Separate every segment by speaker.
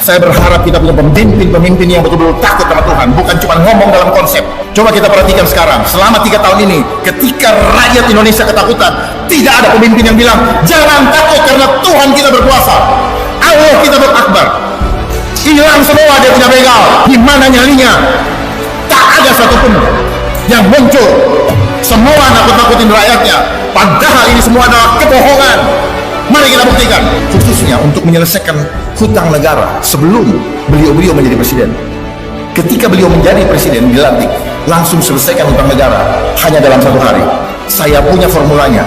Speaker 1: Saya berharap kita punya pemimpin yang betul-betul takut sama Tuhan, bukan cuma ngomong dalam konsep. Coba kita perhatikan sekarang, selama 3 tahun ini, ketika rakyat Indonesia ketakutan, tidak ada pemimpin yang bilang, jangan takut karena Tuhan kita berkuasa, Allah kita berakbar. Hilang semua dia punya begal, di mana nyalinya? Tak ada satupun yang muncul. Semua nakut-nakutin rakyatnya, padahal ini semua adalah kebohongan. Mari kita buktikan, khususnya untuk menyelesaikan hutang negara sebelum beliau menjadi presiden. Ketika beliau menjadi presiden, dilantik, langsung selesaikan hutang negara hanya dalam 1 hari. Saya punya formulanya.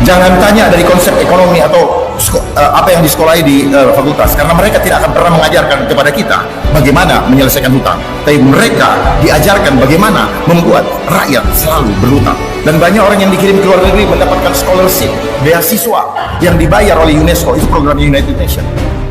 Speaker 1: Jangan tanya dari konsep ekonomi atau apa yang disekolahi di fakultas, karena mereka tidak akan pernah mengajarkan kepada kita bagaimana menyelesaikan hutang, tapi mereka diajarkan bagaimana membuat rakyat selalu berhutang. Dan banyak orang yang dikirim ke luar negeri mendapatkan scholarship, beasiswa yang dibayar oleh UNESCO, itu program United Nations,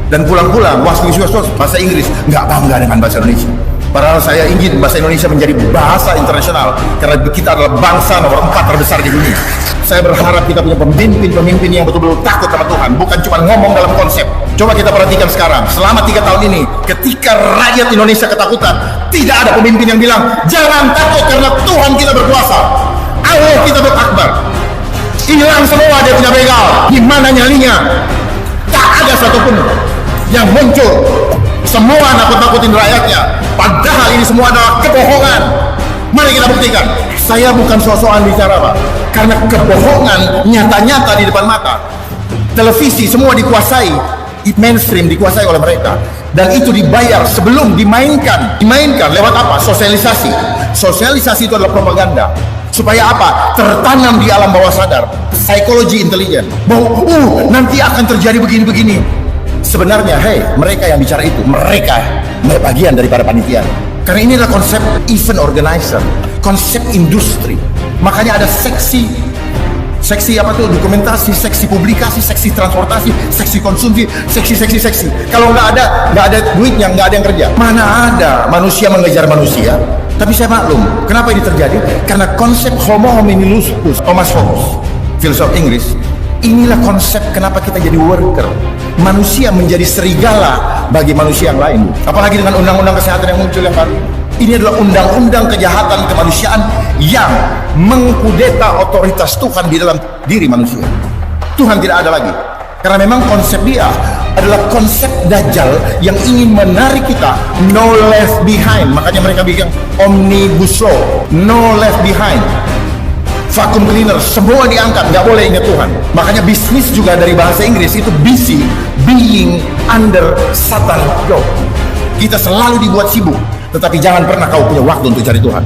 Speaker 1: dan pulang-pulang bahasa Inggris, nggak bangga dengan bahasa Indonesia. Padahal saya ingin bahasa Indonesia menjadi bahasa internasional, karena kita adalah bangsa nomor 4 terbesar di dunia. Saya berharap kita punya pemimpin yang betul-betul takut sama Tuhan, bukan cuma ngomong dalam konsep. Coba kita perhatikan sekarang, selama 3 tahun ini, ketika rakyat Indonesia ketakutan, tidak ada pemimpin yang bilang, jangan takut karena Tuhan kita berkuasa, Allah kita berakbar. Hilang semua dia punya begal, di mana nyalinya? Tak ada satupun yang muncul. Semua nakut-nakutin rakyatnya, padahal ini semua adalah kebohongan. Mari kita buktikan. Saya bukan sok-sokan bicara, Pak, karena kebohongan nyata-nyata di depan mata. Televisi semua dikuasai, mainstream dikuasai oleh mereka, dan itu dibayar sebelum dimainkan lewat apa? Sosialisasi. Sosialisasi itu adalah propaganda. Supaya apa? Tertanam di alam bawah sadar, psikologi intelijen, bahwa nanti akan terjadi begini-begini. Sebenarnya, mereka yang bicara itu, mereka bagian daripada panitia. Karena ini adalah konsep event organizer, konsep industri. Makanya ada seksi apa tuh? Dokumentasi, seksi publikasi, seksi transportasi, seksi konsumsi, seksi. Kalau nggak ada duitnya, nggak ada yang kerja. Mana ada manusia mengejar manusia? Tapi saya maklum, kenapa ini terjadi? Karena konsep homo hominilus, Thomas Hobbes, filsuf Inggris. Inilah konsep kenapa kita jadi worker. Manusia menjadi serigala bagi manusia yang lain. Apalagi dengan undang-undang kesehatan yang muncul yang baru. Ini adalah undang-undang kejahatan kemanusiaan yang mengkudeta otoritas Tuhan di dalam diri manusia. Tuhan tidak ada lagi. Karena memang konsep dia adalah konsep Dajjal yang ingin menarik kita no left behind. Makanya mereka bikin omnibus law, no left behind. Vacuum cleaner, semua diangkat, nggak boleh ingat Tuhan. Makanya bisnis juga dari bahasa Inggris itu busy, being under Satan yoke. Kita selalu dibuat sibuk, tetapi jangan pernah kau punya waktu untuk cari Tuhan.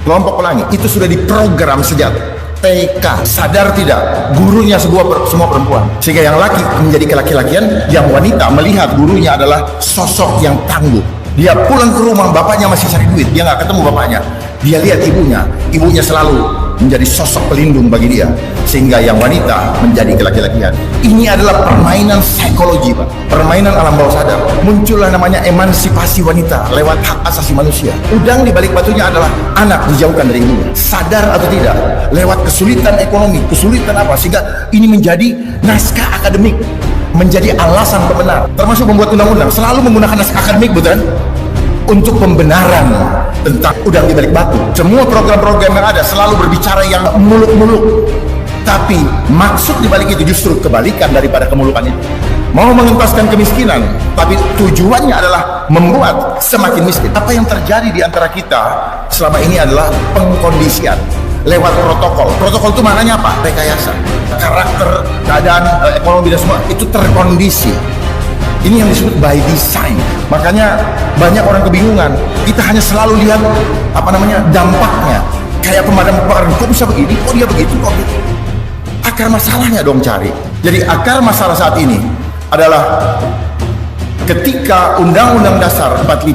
Speaker 1: Kelompok pelangi itu sudah diprogram sejak TK. Sadar tidak, gurunya semua perempuan, sehingga yang laki menjadi kelaki-lakian, yang wanita melihat gurunya adalah sosok yang tangguh. Dia pulang ke rumah, bapaknya masih cari duit, dia nggak ketemu bapaknya. Dia lihat ibunya selalu menjadi sosok pelindung bagi dia, sehingga yang wanita menjadi kelaki-lakian. Ini adalah permainan psikologi, Pak, permainan alam bawah sadar. Muncullah namanya emansipasi wanita lewat hak asasi manusia. Udang di balik batunya adalah anak dijauhkan dari ibunya. Sadar atau tidak, lewat kesulitan ekonomi, kesulitan apa, sehingga ini menjadi naskah akademik, menjadi alasan pembenar. Termasuk membuat undang-undang selalu menggunakan naskah akademik, betul? Untuk pembenaran tentang udang di balik batu. Semua program-program yang ada selalu berbicara yang muluk-muluk, tapi maksud di balik itu justru kebalikan daripada kemulukan itu. Mau mengentaskan kemiskinan, tapi tujuannya adalah membuat semakin miskin. Apa yang terjadi di antara kita selama ini adalah pengkondisian lewat protokol. Protokol itu maknanya apa? Rekayasa. Karakter, keadaan, ekonomi dan semua itu terkondisi. Ini yang disebut by design. Makanya banyak orang kebingungan. Kita hanya selalu lihat dampaknya. Kayak pemadam kebakaran, kok bisa begini, kok dia begitu, kok gitu. Akar masalahnya dong cari. Jadi akar masalah saat ini adalah ketika Undang-Undang Dasar 45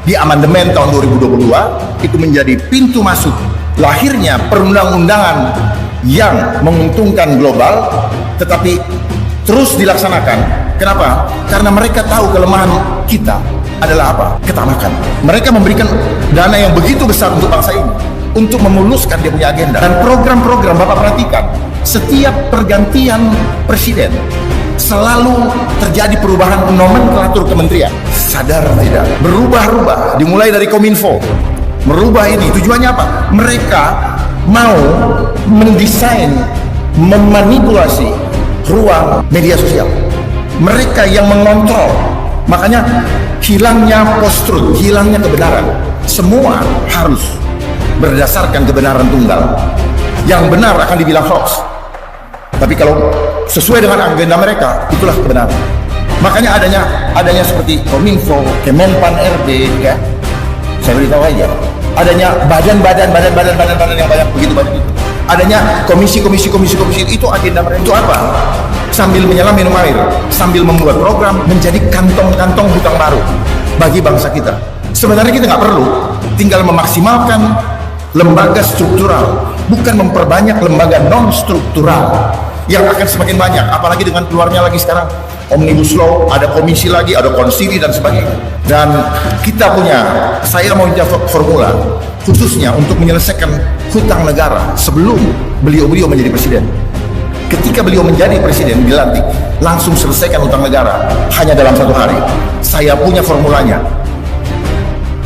Speaker 1: di amandemen tahun 2022 itu menjadi pintu masuk lahirnya perundang-undangan yang menguntungkan global, tetapi terus dilaksanakan. Kenapa? Karena mereka tahu kelemahan kita adalah apa? Ketamakan. Mereka memberikan dana yang begitu besar untuk bangsa ini, untuk memuluskan dia punya agenda. Dan program-program, Bapak perhatikan, setiap pergantian presiden selalu terjadi perubahan nomenklatur kementerian. Sadar tidak? Berubah-ubah, dimulai dari Kominfo. Merubah ini, tujuannya apa? Mereka mau mendesain, memanipulasi ruang media sosial. Mereka yang mengontrol. Makanya hilangnya post-truth, hilangnya kebenaran. Semua harus berdasarkan kebenaran tunggal. Yang benar akan dibilang hoax. Tapi kalau sesuai dengan agenda mereka, itulah kebenaran. Makanya adanya seperti Kominfo, Kemenpan RB, ya. Saya beritahu aja. Adanya badan-badan yang banyak, begitu banyak itu. Adanya komisi itu agenda mereka. Itu apa? Sambil menyelam minum air, sambil membuat program menjadi kantong-kantong hutang baru bagi bangsa kita. Sebenarnya kita nggak perlu, tinggal memaksimalkan lembaga struktural, bukan memperbanyak lembaga non-struktural yang akan semakin banyak, apalagi dengan keluarnya lagi sekarang Omnibus Law, ada komisi lagi, ada konsili dan sebagainya. Dan kita saya mau minta formula khususnya untuk menyelesaikan hutang negara sebelum beliau menjadi presiden. Ketika beliau menjadi presiden, dilantik, langsung selesaikan hutang negara hanya dalam 1 hari. Saya punya formulanya.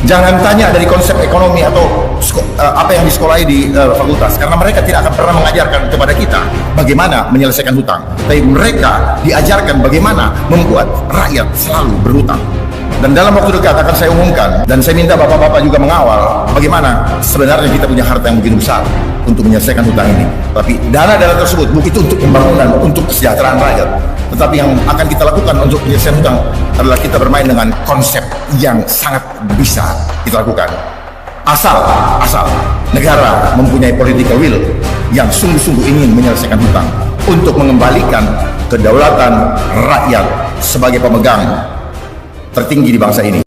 Speaker 1: Jangan tanya dari konsep ekonomi atau apa yang disekolahi di fakultas, karena mereka tidak akan pernah mengajarkan kepada kita bagaimana menyelesaikan hutang. Tapi mereka diajarkan bagaimana membuat rakyat selalu berhutang. Dan dalam waktu dekat akan saya umumkan, dan saya minta bapak-bapak juga mengawal bagaimana sebenarnya kita punya harta yang begitu besar untuk menyelesaikan hutang ini. Tapi dana-dana tersebut bukan itu untuk pembangunan, untuk kesejahteraan rakyat. Tetapi yang akan kita lakukan untuk penyelesaian hutang adalah kita bermain dengan konsep yang sangat bisa kita lakukan. Asal negara mempunyai political will yang sungguh-sungguh ingin menyelesaikan hutang untuk mengembalikan kedaulatan rakyat sebagai pemegang tertinggi di bangsa ini.